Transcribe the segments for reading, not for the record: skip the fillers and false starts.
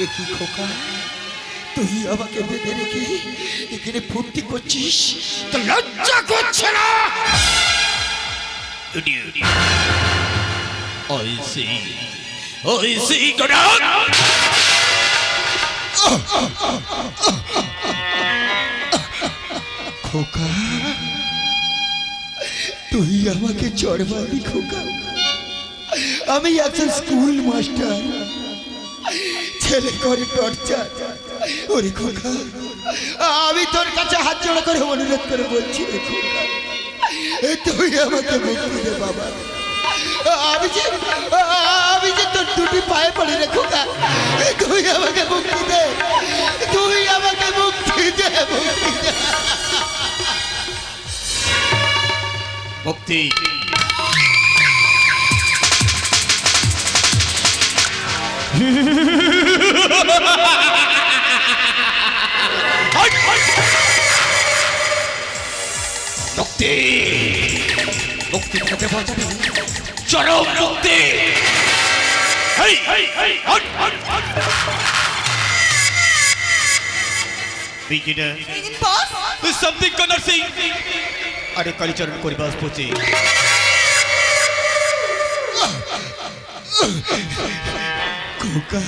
কি খোকা তুই আমাকে বেঁধে রেখে এখানে ফুর্তি করছিস তো লজ্জা করছে না খোকা তুই আমাকে চড়বাবি খোকা আমি একজন স্কুল মাস্টার ছেলে করে টর্চার ওরে খোকা আমি তোর কাছে হাত জোড়া করে অনুরোধ করে বলছি রে খোকা তুই আমাকে মুক্তি দে বাবা আমি যে তোর দুটি পায়ে পড়ে রে খোকা তুই আমাকে মুক্তি দে তুই আমাকে মুক্তি দে মুক্তি মুক্তি মুক্তি খেতে পাওয়া যাবে চরম মুক্তি আরে কালীচরণ করিবাস পচে খোকা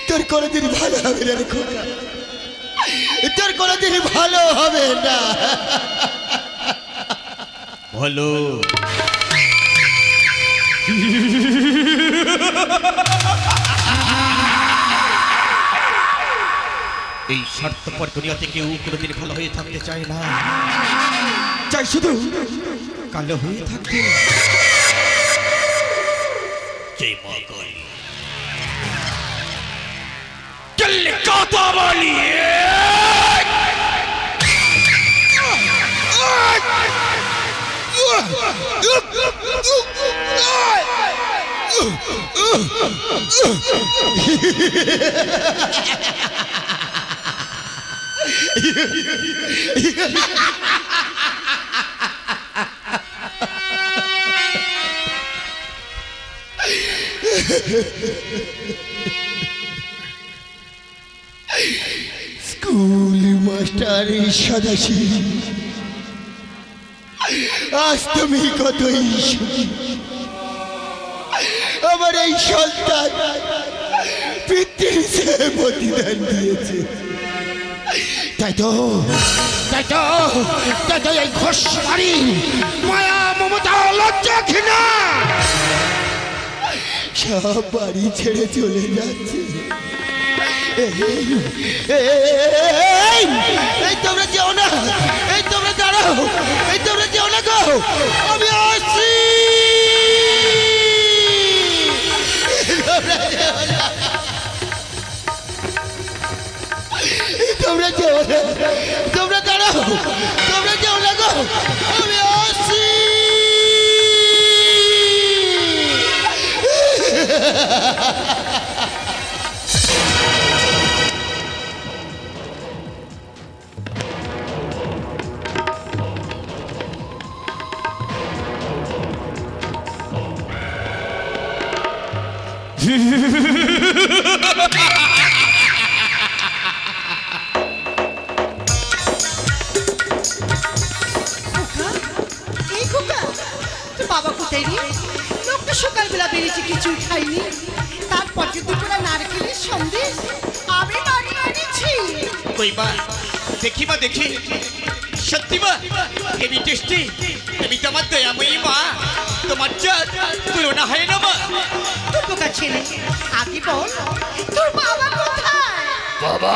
তোর কোনোদিন ভালো হবে না রে খোকা তোর কোনোদিন ভালো হবে না ভালো এই স্বার্থপর দুনিয়াতে কেউ কোনোদিন ভালো হয়ে থাকতে চায় না চাই শুধু কালো হয়ে থাকতে জয় মা কালী চলে কথা বলি স্কুল মাস্টার সদাশি আজ তুমি কত আমার এই সন্তান পিতৃ প্রতিদান দিয়েছে তাই তো এই ঘোষমারি মায়া মমতা লজ্জা ঘৃণা সব বাড়ি ছেড়ে চলে যাচ্ছে এই তোমরা যেও না এই তোমরা দাঁড়াও এই তোমরা যেও না গো আমি আসছি তোমরা যেও না তোমরা দাঁড়াও তোমরা যেও না গো আমি আসছি বাবা কোথায় রে লোকটা সকালবেলা বেরিয়েছে কিছুই খাইনি তারপর যে দুপুরা নারকেলের সন্দেশ আমি বানিয়ে এনেছি কইবা দেখি সত্যি মা হেভি টেস্টি হেভি তোমার দয়াময়ী মা তোমার তুলনা হয় না মা তোর বোকা ছেলে আগে বল তোর বাবা কোথায় বাবা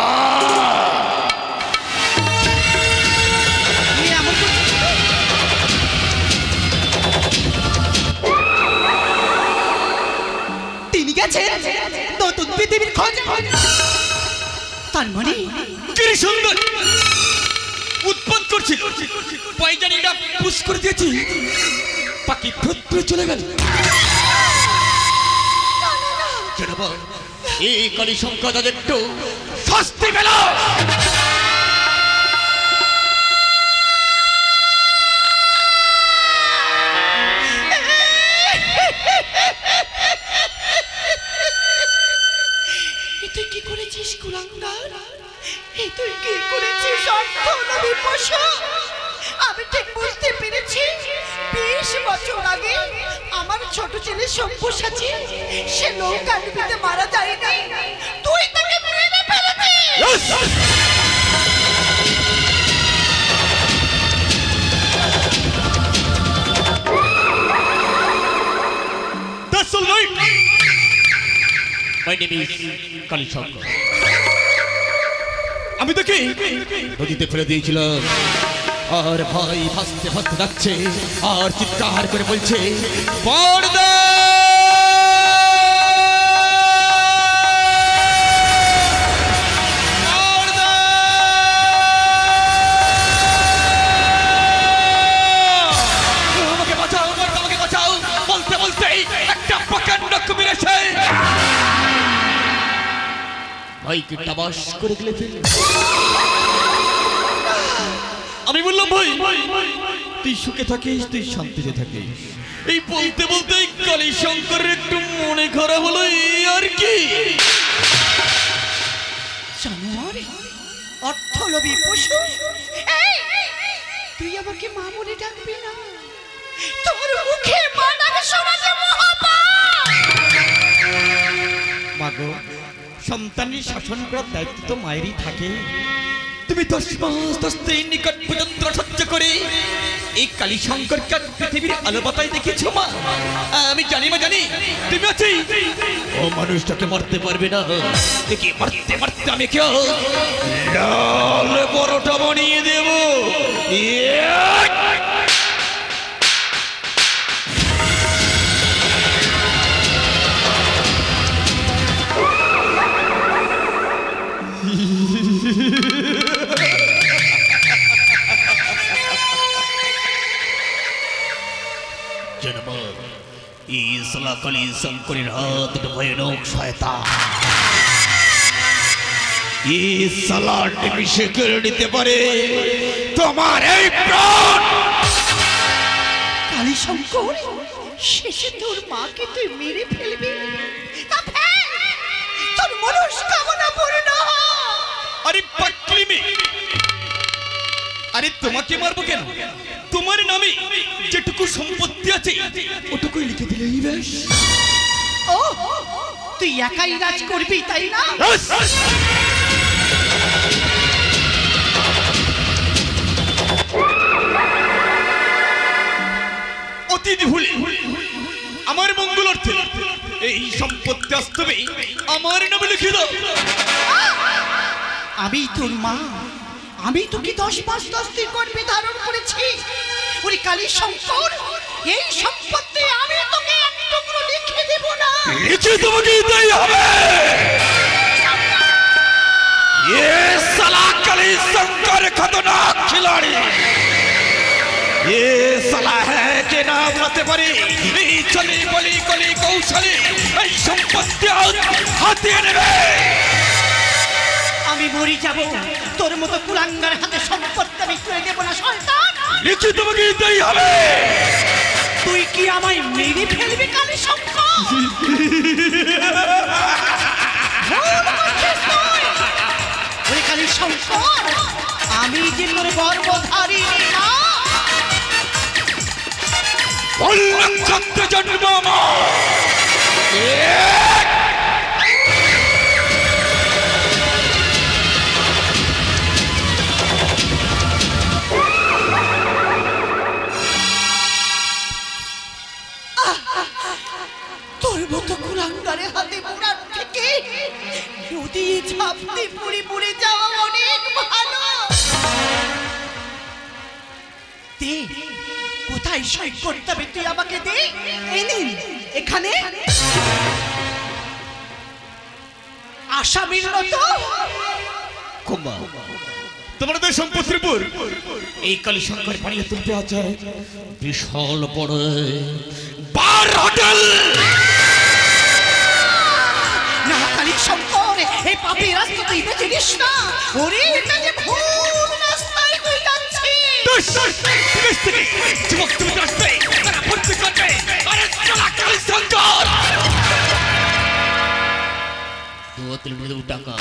তিনি গেছেন নতুন পৃথিবীর খোঁজে তার মানে কি সুন্দর উৎপাদ করছিল পয়জানিটা পুশ করে দিয়েছি পাখি ফুটে চলে গেল জানাবো এই কালী সংখ্যা তাদের একটু শাস্তি পেল ছোট ছেলে সব্যসাচী সে নৌকা ডুবিতে মারা যায়নি, তুই তাকে মেরে ফেলেছিস। That's all right. My name is Kalishankar. আমি তোকে নদীতে ফেলে দিয়েছিলাম, আর ভাই ভাসতে ভাসতে যাচ্ছে আর চিৎকার করে বলছে বড়দা আমাকে বাঁচাও, আমাকে বাঁচাও বলতে বলতে একটা প্রকাণ্ড কুমির এসে ভাইকে টাবাস করে গেলে ফেলে। আমি বললাম ভাই তুই সুখে থাকিস, তুই শান্তিতে থাকিস। এই বলতে বলতে কালীশঙ্করের একটু মনে খারাপ হলো, এই আর কি। জানোয়ার, অর্থলোভী পশু, এই, তুই আমাকে মা বলে ডাকবি না, তোর মুখে মা ডাকে শোনা যে মহাপাপ। মাগো, সন্তানের শাসন করার দায়িত্ব তো মায়েরই থাকে। তুমি 10 মাস 10 দিন নিকট পর্যন্ত সহ্য করে এই কালীশঙ্করকে পৃথিবীর আলো বাতায় দেখেছো মা। আমি জানি মা, জানি তুমি আছি। ও মানুষটাকে মারতে পারবে না, দেখি মারতে মারতে আমি কেউ লাল বড়টা বানিয়ে দেব। কালীশঙ্করের হাত ভয়ানক শয়তান, এই সালাট মিশে করে নিতে পারে তোমার এই প্রাণ। কালীশঙ্কর, শেষে তোর মাকে তুই মেরে ফেলবি, তোর মনস্কামনা পূর্ণ। আরে পাগলি মেয়ে, আরে তোমাকে মারবো কেন? তোমার নামে যেটুকু সম্পত্তি আছে ওটুকুই লিখে দিলেই বেশ। ও, তুই একাই রাজ করবি তাই না? অতীত ভুলে আমার মঙ্গলার্থে এই সম্পত্তি আস্তবে আমার নামে লিখে দাও। আমি তোর মা, আমি তোকে 10 মাস 10 দিন গর্ভে ধারণ করেছি। ওরে কালীশঙ্কর, এই সম্পত্তি আমি তোকে এক টুকরো লিখে দেব না। লিখে তোমাকে দিতেই হবে। ये साला कालीशंकर खतरनाक खिलाड़ी, ये साला है के नाम लेते पारे चली बली कली कौशली এই সম্পত্তি হাতিয়ে নেবে। আমি মরে যাব, তোর মতো কুলাঙ্গার হাতে সম্পত্তি আমি তুলে দেব না। শয়তান, লিখে তোমাকে দিতেই হবে। তুই কি আমায় মেরে ফেলবি কালীশঙ্কর? ওরে কালীশঙ্কর, আমি যে তোর গর্ভধারী না। নক্ষত্র জন্ম তোর মতো কুলাঙ্গারে হাতে মোড়ার থেকে নদী ঝাঁপতে পুড়ে পুড়ে যাওয়া অনেক ভালো। দে, কোথায় সই করতে হবে তুই আমাকে দে। এই নিন, এখানে আসামির মতো। কুম্বা, তোমাদের সম্পত্তির উপর এই কালীশঙ্কর বানিয়ে তুলতে আছে বিশাল বড় বার হোটেল। না কালীশঙ্কর, এই পাপী রাস্তা তুই বেঁচে নিস না। ওরে, এটা যে ভুল রাস্তায় তুই যাচ্ছিস। যুবক তুমি আসবে, তারা ভর্তি করবে। আরে চলা কালীশঙ্কর, 2 মিনিট টাকা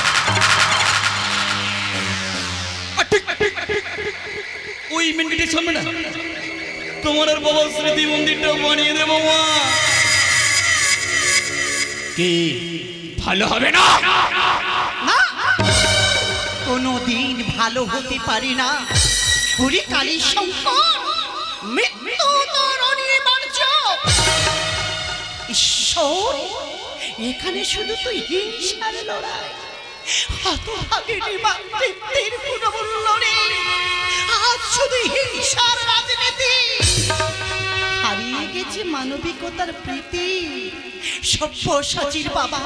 ওই মেন গেটের সামনে না তোমার আর বাবার স্মৃতি মন্দিরটা বানিয়ে দেবো মা। কি ভালো হবে না? না, কোনোদিন ভালো হতে পারি না। ওরে কালী শঙ্কর, মৃত্যু তোর অনিবার্য। ঈশ্বর, এখানে শুধু তুই হিংসার লড়াই, হতভাগিনী মাতৃত্বের কোনো মূল্য নেই। আজ শুধু হিংসার রাজনীতি, হারিয়ে গেছে মানবিকতার প্রীতি। সব্যসাচীর বাবা,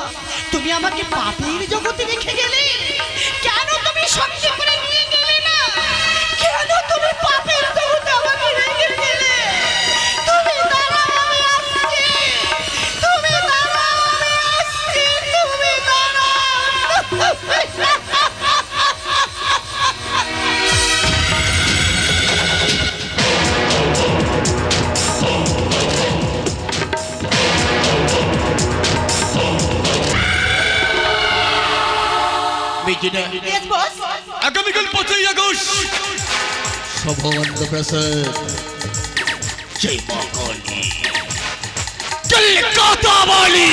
তুমি আমাকে পাপের জগতে রেখে গেলে, কেন তুমি সঙ্গে করে নিয়ে গেলে না? কেন তুমি পাপের জগতে আমাকে রেখে গেলে? তুমি দাঁড়াও, আমি আসছি। তুমি দাঁড়াও, আমি আসছি। তুমি দাঁড়াও। Yes, boss. আগামীকাল 5ই আগস্ট সভাবন্ধ প্রাসাদ জয় মা কালী, কলকাতা বালি।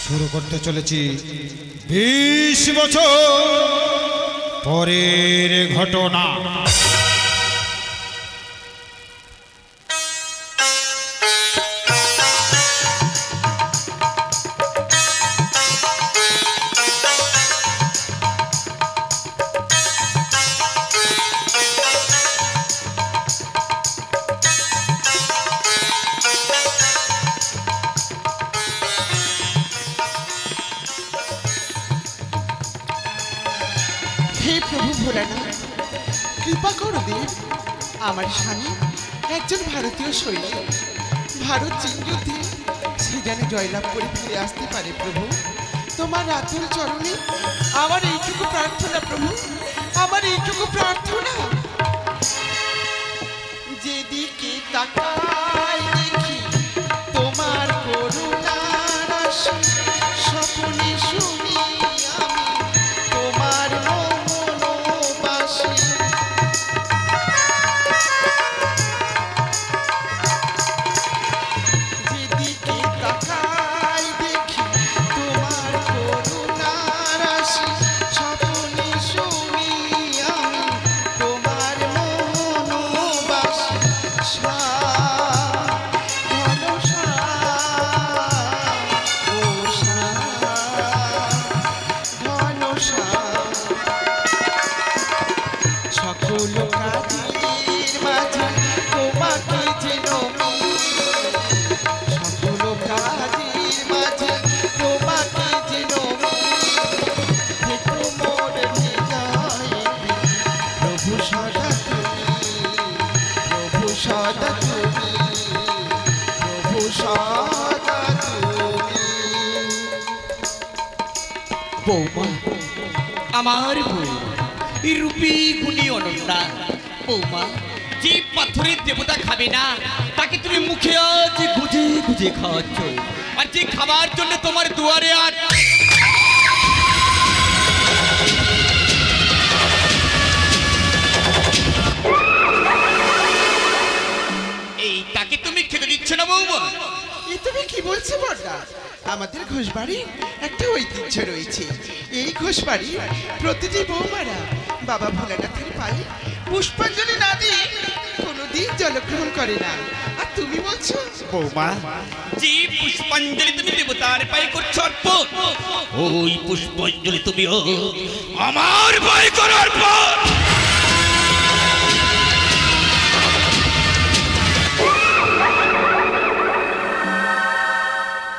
শুরু করতে চলেছি 20 বছর পরের ঘটনা। হে প্রভু ভোলানাথ, কৃপা করো দেব। আমার স্বামী একজন ভারতীয় সৈন্য, ভারত চীন যুদ্ধে সে যেন জয়লাভ করে ফিরে আসতে পারে প্রভু। তোমার আতুল চরণে আমার এইটুকু প্রার্থনা প্রভু, আমার এইটুকু প্রার্থনা। যেদিকে তাকাই দেখি তোমার করুণার আশা, স্বপ্নে শুনি আমি তোমার মনোবাসী। যেদিকে তাকাই দেখি তোমার করুণার আশা, স্বপ্নে শুনি আমি তোমার মনোবাসী। সকল কাজের মাঝে তোমাকে যেন, সকল কাজের মাঝে তোমাকে যেন দেখো মোর হৃদয়ে। প্রভু সদা তুমি, প্রভু সদা তুমি, প্রভু সদা তুমি। বৌমা, আমার বউ রূপী গুণী অনন্যা। বৌমা, যে পাথরের দেবতা খাবে না তাকে তুমি মুখে আজ গুজে গুজে খাওয়াচ্ছ, আর যে খাবার জন্য তোমার দুয়ারে আর এই তাকে তুমি খেতে দিচ্ছ না বৌমা। এ তুমি কি বলছো বড়দা? আমাদের ঘোষবাড়ির একটা ঐতিহ্য রয়েছে। এই ঘোষবাড়ি প্রতিটি বৌমারা বাবা ভোলানাথের পায়ে পুষ্পাঞ্জলি না দিয়ে কোনোদিন জলগ্রহণ করে না। আর তুমি বলছো বৌমা, যে পুষ্পাঞ্জলি তুমি দেবতার পায়ে করছো অর্পণ, ওই পুষ্পাঞ্জলি তুমিও আমার পায়ে করো অর্পণ।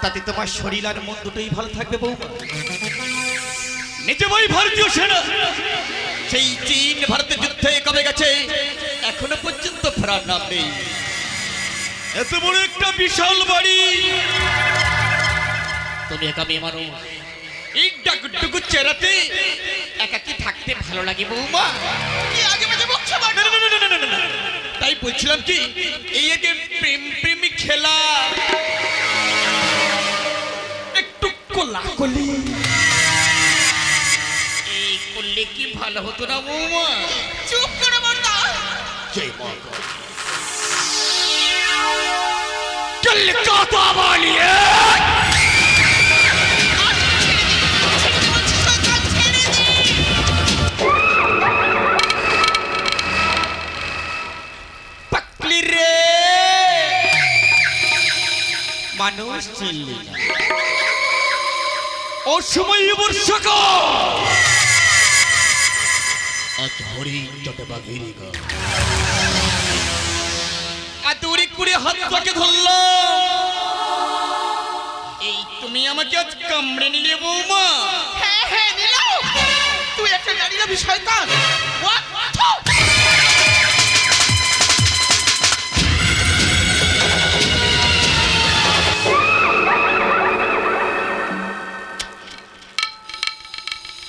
তাতে তোমার শরীর আর মন দুটোই ভালো থাকবে বৌমা। নিজে ওই ভারতীয় সেনা সেই চীন ভারতের যুদ্ধে কবে গেছে এখনো পর্যন্ত ফেরার নাম নেই। এত বড় একটা বিশাল বাড়ি, তুমি একা মেয়ে মানুষ, এই ডাকুটুকু চেরাতে একাকি থাকতে ভালো লাগে বৌমা। তাই বলছিলাম কি এই যে প্রেম প্রেমিক খেলা একটু কোলাকুলি এই করলে কি ভালো হতো না বৌমা? চুপ করে বলতা। জয় মা চল কথা বলি। পাকলি রে মানুষ চিনলি না, ও সময় বর্ষাকাল আজ হরিণ চটবাগের গা আতুরি করে হাতটাকে ধরলো। এই তুমি আমাকে আজ কামড়ে নিলে বৌমা। হ্যাঁ হ্যাঁ নিলাম। তুই একটা জানি না শয়তান।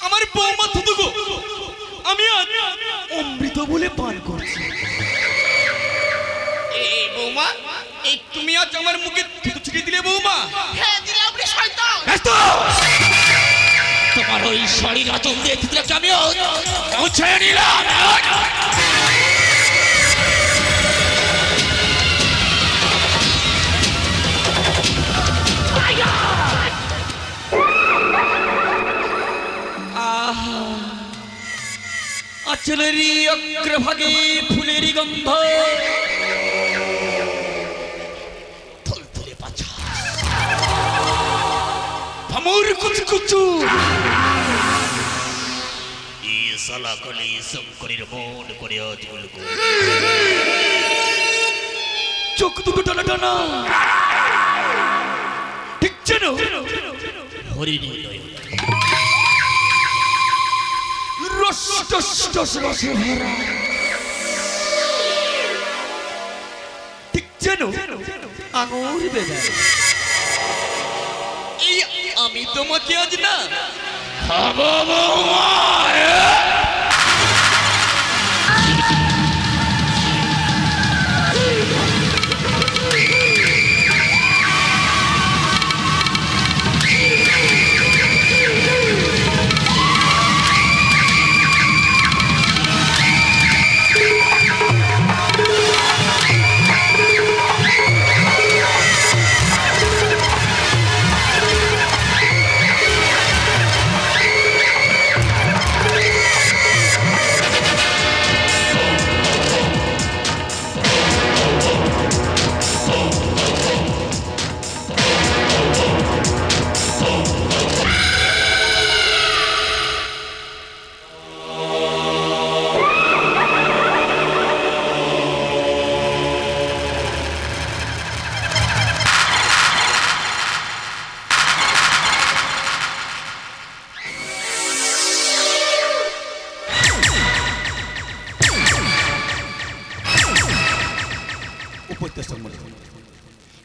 আমার বৌমা থুতুগো আমি আজ অমৃত বলে পান করছি। এই বৌমা এই তুমি আজ আমার মুখে থুতু ছিটিয়ে দিলে বৌমা। হ্যাঁ দিলাম রে শয়তান। তোমার ওই শরীর আচল দিয়ে থুতুটাকে আমি ছেড়ে নিলাম। আচলেরই অগ্রভাগে ফুলেরই গন্ধ, থলথলে পাছা ভমর কুচকুচু এই সালা কলি শঙ্করের মন করে আজ বলবো। চোখ দুটো টানা টানা ঠিক যেন হরিণী নয়, রসে ভরা ঠিক যেন আঙুর বেদা। এই আমি তোমাকে আজ না খাবো বৌমা।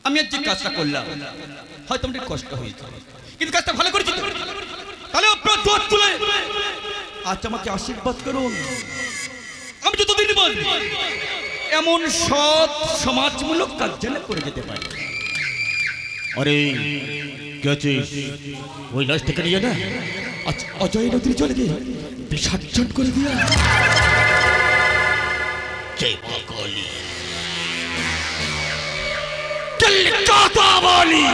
আমি আজ যে কাজটা করলাম হয়তো আমার কষ্ট হয়েছে, কিন্তু কাজটা ভালো করেছি। তাহলে আপনার দোয়াত তুলে আজ আমাকে আশীর্বাদ করুন। আমি যতদিন বাঁচব এমন সৎ সমাজমূলক কাজ যেন করে যেতে পারি। আরে গেছিস ওই লাশ থেকে নিয়ে না আজ অজয় নদীর জলে গিয়ে বিসর্জন করে দিয়া। জয় মা কালী। কথা বলি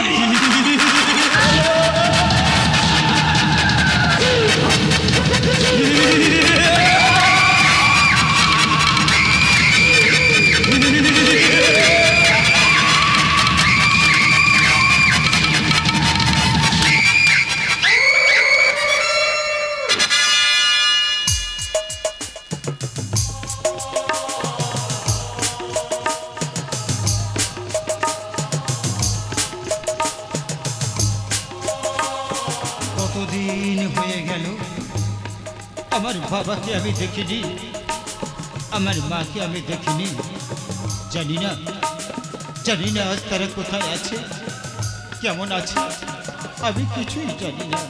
বাবাকে আমি দেখিনি, আমার মাকে আমি দেখিনি। জানি না আজ তারা কোথায় আছে, কেমন আছে, আমি কিছুই জানি না,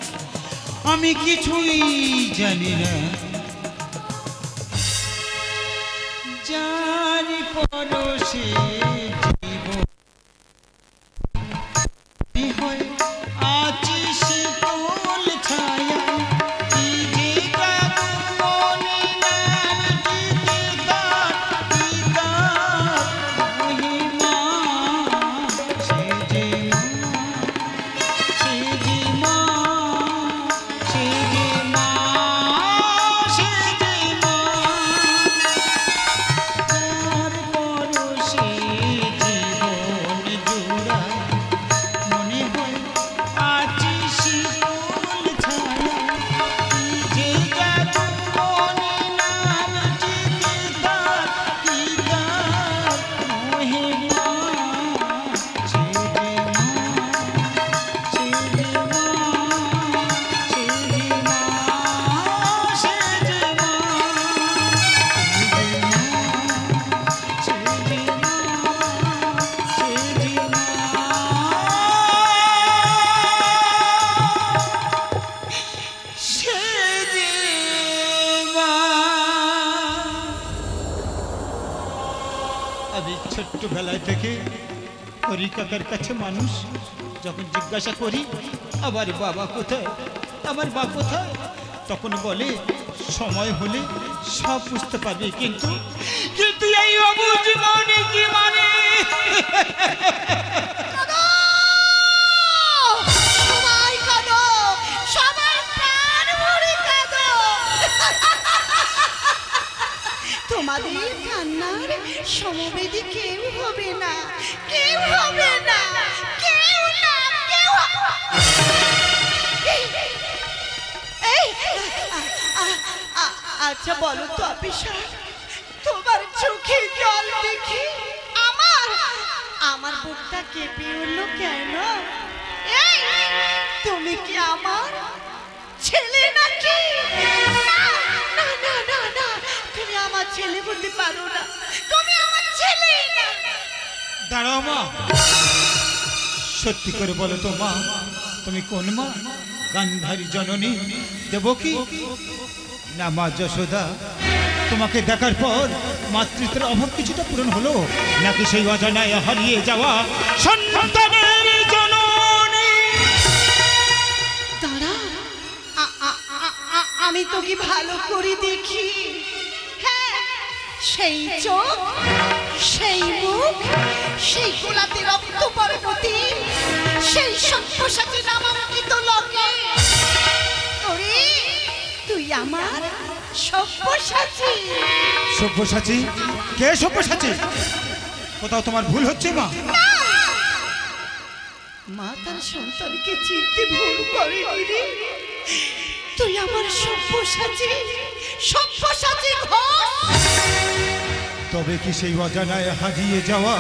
আমি কিছুই জানি না। জানি পরশে জীবন হয় আছি শীতল ছায়া, কি যে কামনে নাম জিতে তার মহিমা, সে যে মা, সে যে মা, সে যে মা, তার পরশে জীবন জুড়ায় মনে হয় আছি শীতল ছায়া, কি যে জাদু মনে নাম জিতে তার কি তার মহিমা, সে যে মা, সে যে মা, সে যে মা, সে যে মা, সে যে মা, সে যে মা। আমি ছোট্টবেলায় থেকে হরি কাকার কাছে মানুষ, যখন জিজ্ঞাসা করি আমার বাবা কোথায়, আমার মা কোথায়, তখন বলে সময় হলে সব বুঝতে পারবে। কিন্তু এই অবুঝ মনে কি মানে, সবাই কাঁদো, সবাই প্রাণ ভরে কাঁদো। তোমাদের কান্নার সমবেদী কেউ হবে না, কেউ হবে না, কেউ না, কেউ এই, আচ্ছা বলো তো অফিসার, তোমার চোখে জল দেখি আমার বুকটা কেঁপে উঠলো কেন? এই, তুমি কি আমার ছেলে নাকি? না না না না না, তুমি আমার ছেলে বলতে পারো না, তুমি আমার ছেলেই না। দাঁড়াও মা, সত্যি করে বলো তো মা, তুমি কোন মা? গান্ধারী জননী দেবকী না মা যশোদা? তোমাকে দেখার পর মাতৃত্বের অভাব কিছুটা পূরণ হলো, নাকি সেই অজানায় হারিয়ে যাওয়া সন্তানের জননী? দাঁড়া, আমি তোকে ভালো করে দেখি। হ্যাঁ, সেই চোখ, সেই মুখ, সেই গোলাতে রক্ত পরবর্তী, সেই সভ্যসাচী নামাঙ্কিত লোকে। ওরে, তুই আমার সভ্যসাচী। সব্যসাচী? কে সব্যসাচী? কোথাও তোমার ভুল হচ্ছে মা। মা তার সন্তানকে চিনতে ভুল করেনি রে। তুই আমার সভ্যসাচী, সভ্যসাচী ঘোষ। তবে কি সেই অজানায় হারিয়ে যাওয়া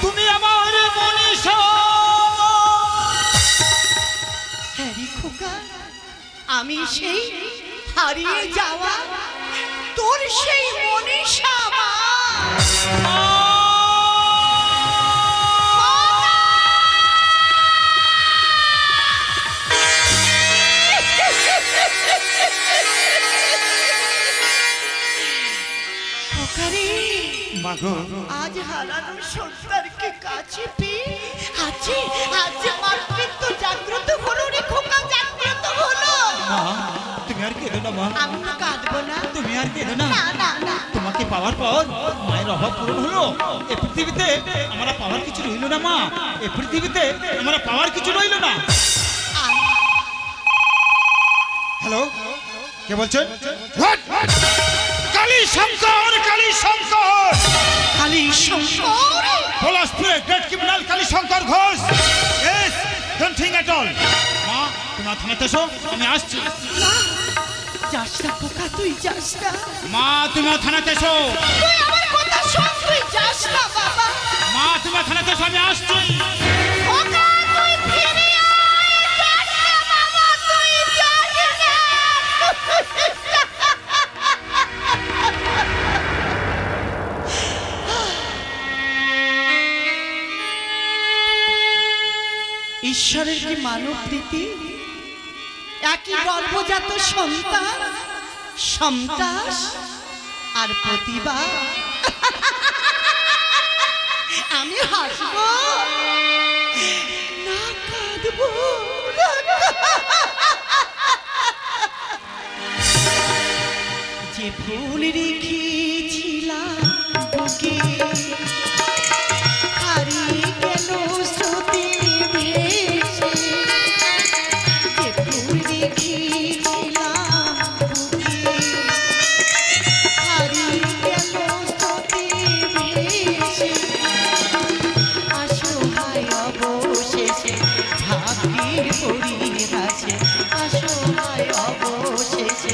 তুমি আমার মনীষা? হ্যাঁ রে খোকা, আমি সেই হারিয়ে যাওয়া তোর সেই মনীষা মা। মাগো, আজ হারানো সন্তানকে কাছে পেয়ে আজকে মাতৃত্ব জাগ্রত হলো রে খোকা, জাগ্রত হলো। মা তুমি আর কেঁদো না মা, আমি তো কাঁদবো না। তুমি আর কেঁদো না। না না না, তোমাকে পাওয়ার পর মায়ের অভাব পূরণ হলো। এ পৃথিবীতে আমরা পাওয়ার কিছু রইল না মা, এ পৃথিবীতে আমরা পাওয়ার কিছু রইল না। হ্যালো, কে বলছেন? কালী শঙ্কর, কালী শঙ্কর, কালী শঙ্কর, পলাশপুরে great criminal Kali Shankar Ghosh. Yes, don't think at all. মা তুমি থানাতে এসো, আমি আসছি। না, যাস না খোকা, তুই যাস না। মা তুমি থানাতে এসো। তুই আমার কথা শোন, তুই যাস না বাবা। মা তুমি থানাতে এসো, আমি আসছি। খোকা, তুই ফিরে আয়, যাস না বাবা, তুই যাস না। ঈশ্বরের কি মানব প্রীতি, একই গর্ভজাত সন্তান, সন্তাস আর প্রতিভা। আমি হাসবো না কাঁদবো, যে ফুল রেখেছিলাম বুকে হারিয়ে গেল স্রোতে ভেসে, যে ফুল রেখেছিলাম বুকে হারিয়ে গেল স্রোতে ভেসে, অসহায় অবশেষে ভাগ্যের পরিহাসে, অসহায় অবশেষে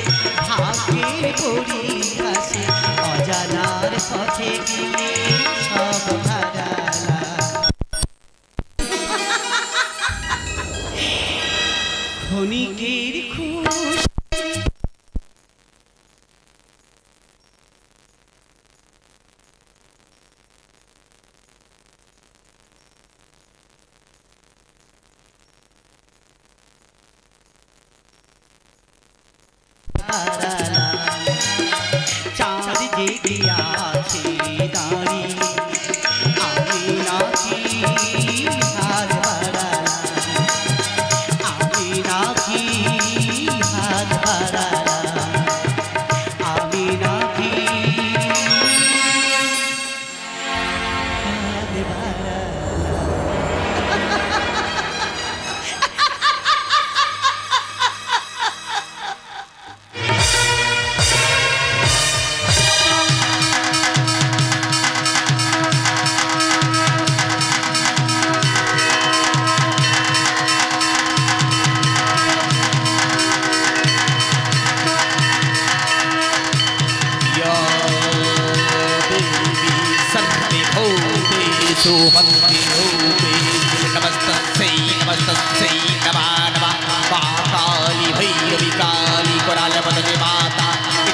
ভাগ্যের পরিহাসে, অজানার পথে গিয়ে সব হারালাম। ক্ষণিকের খুশ চাঁদ জেগে আছে দাঁড়িয়ে, আমি নাকি হাত বাড়ালাম, আমি নাকি হাত বাড়ালাম, আমি নাকি হাত नमस्तस्यै नमस्तस्यै नमः नमः। काली भैरवी काली कराल बदले माता,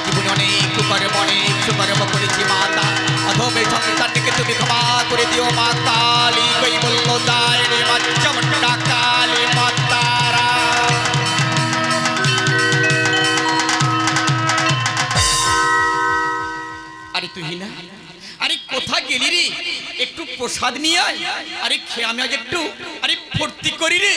জীবনে অনেক কর্ম অনেক সুকর্ম করেছি মাতা, অধমে সন্তানকে তুমি ক্ষমা করে দিও মা কালী। কই বললো দায় রে মা চামুন্ডা কালী মাতারা। আরে তুই না, আরে কোথায় গেলি রে? একটু প্রসাদ নিয়ে আয়। আরে খেয়ে আমি আজ একটু আরে ফুর্তি করি রে।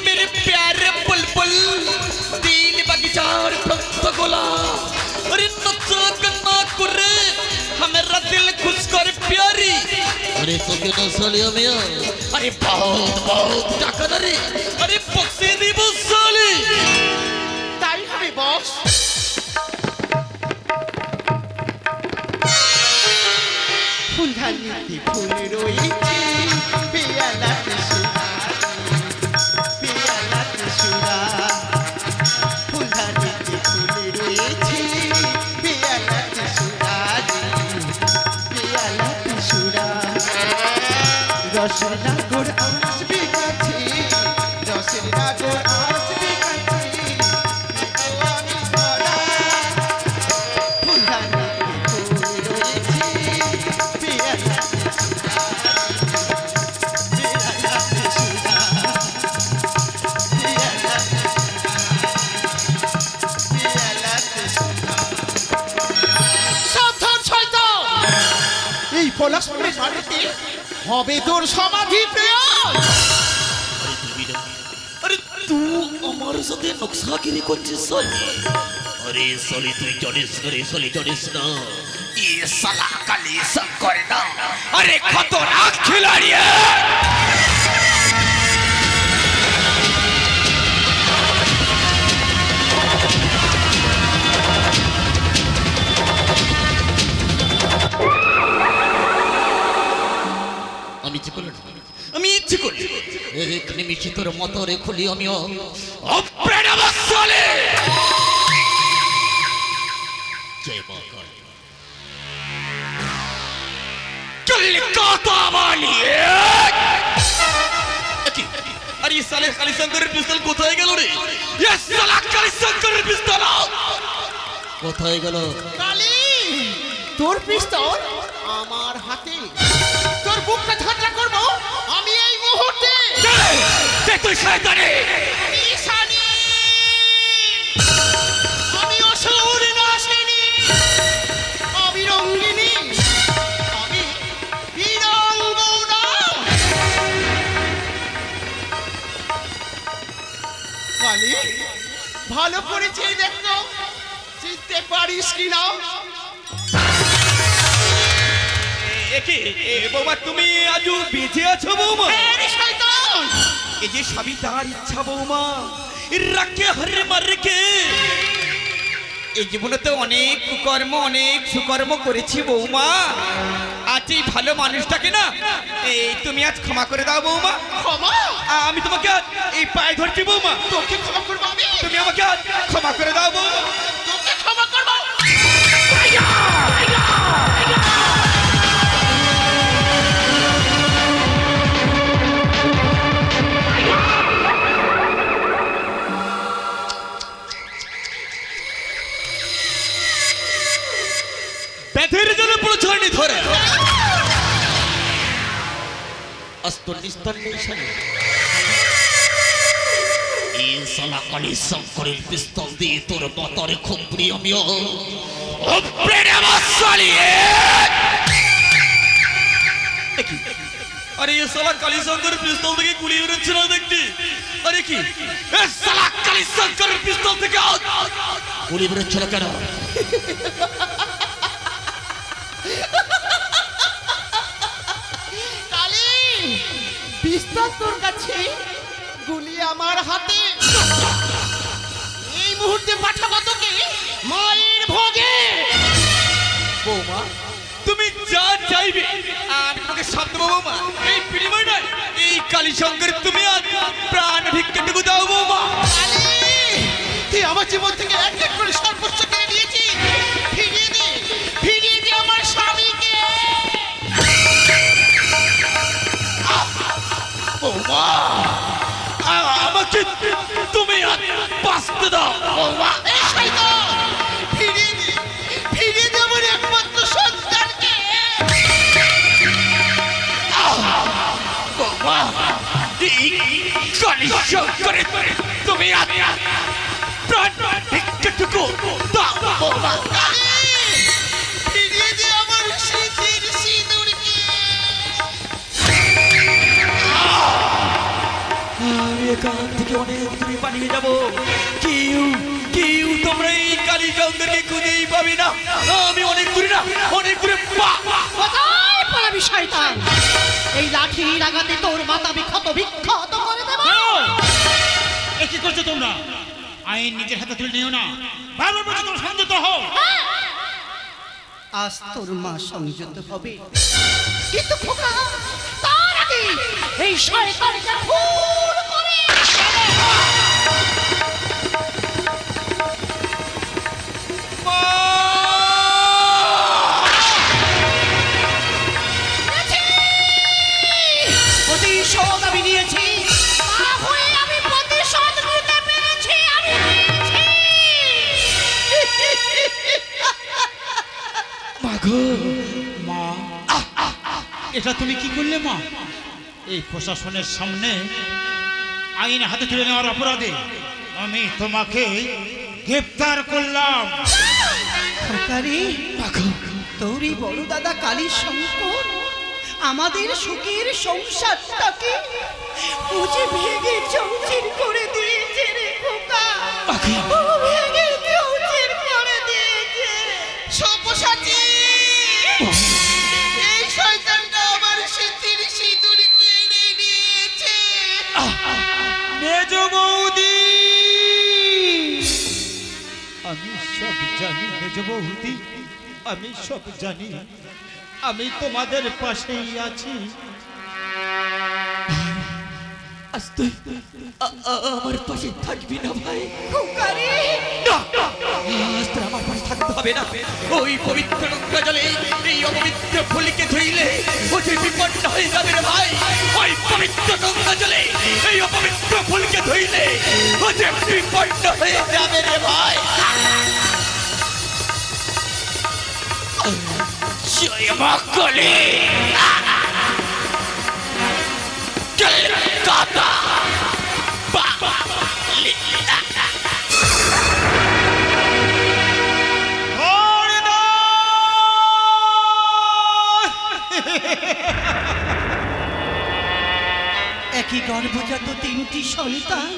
मेरे प्यारे बुलबुल दिल बगीचार गोला, अरे नचना करे हमारा दिल खुश कर प्यारी। अरे तो क्या नसालिया मियां, अरे बहुत बहुत टाका रे, अरे बक्से दी बसाली তাই হবে বস। ফুলধানিতে ফুল রয়েছে, পেয়ালাতে সুরা, পেয়ালাতে সুরা। ফুলধানিতে ফুল রয়েছে, পেয়ালাতে সুরা, পেয়ালাতে সুরা। রসের নাগর আসবে কাছে, রসের নাগর আসবে কাছে, আমি ভরা। ফুলধানিতে ফুল রয়েছে, পেয়ালাতে সুরা, পেয়ালাতে সুরা, পেয়ালাতে সুরা। সাবধান শয়তান, এই পলাশপুরের মাটিতে হবে তোর সমাধি প্রিয়। अरे तू हमारे साथे नक्सागिरी करছিস साली। अरे साली तू जानिस ना ये साला काली शंकर ना अरे खतरनाक खिलाड़ी है। আমি ইচ্ছে করি এখানে মিশে তোর মতো রে খুলি আমি অপ্রাণ বৎসলে জয় মা কালী কলকাতা বালি আরে সালে কালীশঙ্করের পিস্তল কোথায় গেল রে এ সালা কালীশঙ্করের পিস্তল কোথায় গেল কালী তোর পিস্তল আমার হাতে তোর বুকটা ঝাঁঝরা করব আমি এই মুহূর্তে দেখ তুই শয়তানি ঈশানী আমি অসুর নাশিনী আমি রঙ্গিনী আমি বীরাঙ্গনা কালী ভালো করে চেয়ে দেখো চিনতে পারিস কিনা একে বাবা তুমি আজও বেঁচে আছো বৌমা শয়তান এই যে সবই তার ইচ্ছা বৌমা রাখে হরে মারকে এই জীবনে তো অনেক কুকর্ম অনেক সুকর্ম করেছি বৌমা আজ এই ভালো মানুষটাকে না এই তুমি আজ ক্ষমা করে দাও বৌমা ক্ষমা আমি তোমাকে আজ এই পায়ে ধরছি বৌমা তোকে ক্ষমা করবো আমি তুমি আমাকে আজ ক্ষমা করে দাও বৌমা তোকে ক্ষমা করবো ব্যাধের জন্য প্রচন্ড ধরে আস্তর নিস্তর নেই শানে এই সালা কালীশঙ্করের পিস্তল দিয়ে তোর মতরে খুব প্রিয়মিয় প্রেমে বৎসলিয়ে আরে এই সালা কালীশঙ্করের পিস্তল থেকে গুলি বেরোচ্ছে না দেখবি আরে কি এই সালা কালীশঙ্করের পিস্তল থেকে গুলি বেরোচ্ছে না কেন কালী পিস্তল তোর কাছে গুলি আমার হাতে এই মুহূর্তে পাঠাবো তোকে মায়ের ভোগে বৌমা তুমি যা চাইবে আমি তোমাকে সব দেবো বৌমা এই বিনিময় নয় এই কালীশঙ্কর তুমি আজ প্রাণ ভিক্ষাটুকু দাও বৌমা কালী তুই আমার জীবন থেকে এক এক করে সর্বোচ্চ কেড়ে নিয়েছি ফিরিয়ে দে আমার স্বামীকে বৌমা আমাকে তুমি আজ বাঁচতে দাও বৌমা এই শয়তান ফিরিয়ে দে আমার একমাত্র সন্তানকে বৌমা এই কালীশঙ্করের তুমি আজ প্রাণ ভিক্ষাটুকু দাও বৌমা ফিরিয়ে দে আমার স্মৃতির সিঁদুরকে আমি এখান থেকে অনেক দূরে পালিয়ে যাবো কেউ তোমরা এই কালীশঙ্করকে খুঁজেই পাবে না আমি অনেক দূরে না অনেক দূরে কোথায় পালাবি শয়তান এই লাঠির আঘাতে তোর মাথা বিক্ষত করে দেব এ কি করছো তোমরা আইন নিজের হাতে তুলে নিও না বারবার বলছো তোমরা সংযত হও আজ তোর মা সংযত হবে কিন্তু খোকা তার আগে এই শয়তানকে খুন করে প্রতিশোধ আমি নিয়েছি তা হয়ে আমি প্রতিশোধ নিতে পেরেছি আমি মা এটা তুমি কি করলে মা এই প্রশাসনের সামনে আইন হাতে তুলে নেওয়ার অপরাধে আমি তোমাকে গ্রেফতার করলাম খোকারে তোরই বড় দাদা কালীশঙ্কর আমাদের সুখের সংসারটাকে ও যে ভেঙে চৌচির করে দিয়েছে রে খোকা ও ভেঙে চৌচির করে দিয়েছে সব্যসাচী এই শয়তানটা আমার স্মৃতির সিঁদুর কেড়ে নিয়েছে মেজ বৌদি আমি সব জানি মেজ বৌদি আমি সব জানি আমি তোমাদের পাশেই আছি আজ তুই আমার পাশে থাকবি না ভাই। খোকারে না, আজ তোর আমার পাশে থাকতে হবে না। ওই পবিত্র গঙ্গা জলে এই অপবিত্র ফুলকে ধুইলে ও যে বিপন্ন হয়ে যাবে রে ভাই। ওই পবিত্র গঙ্গা জলে এই অপবিত্র ফুলকে ধুইলে ও যে বিপন্ন হয়ে যাবে রে ভাই। জয় মা কালী। কলকাতা একই গর্ভজাত তিনটি সন্তান,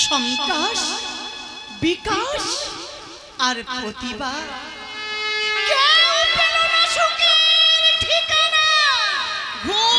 সন্তাস, বিকাশ আর প্রতিভা, কেউ পেল না সুখের ঠিকানা। ঘুম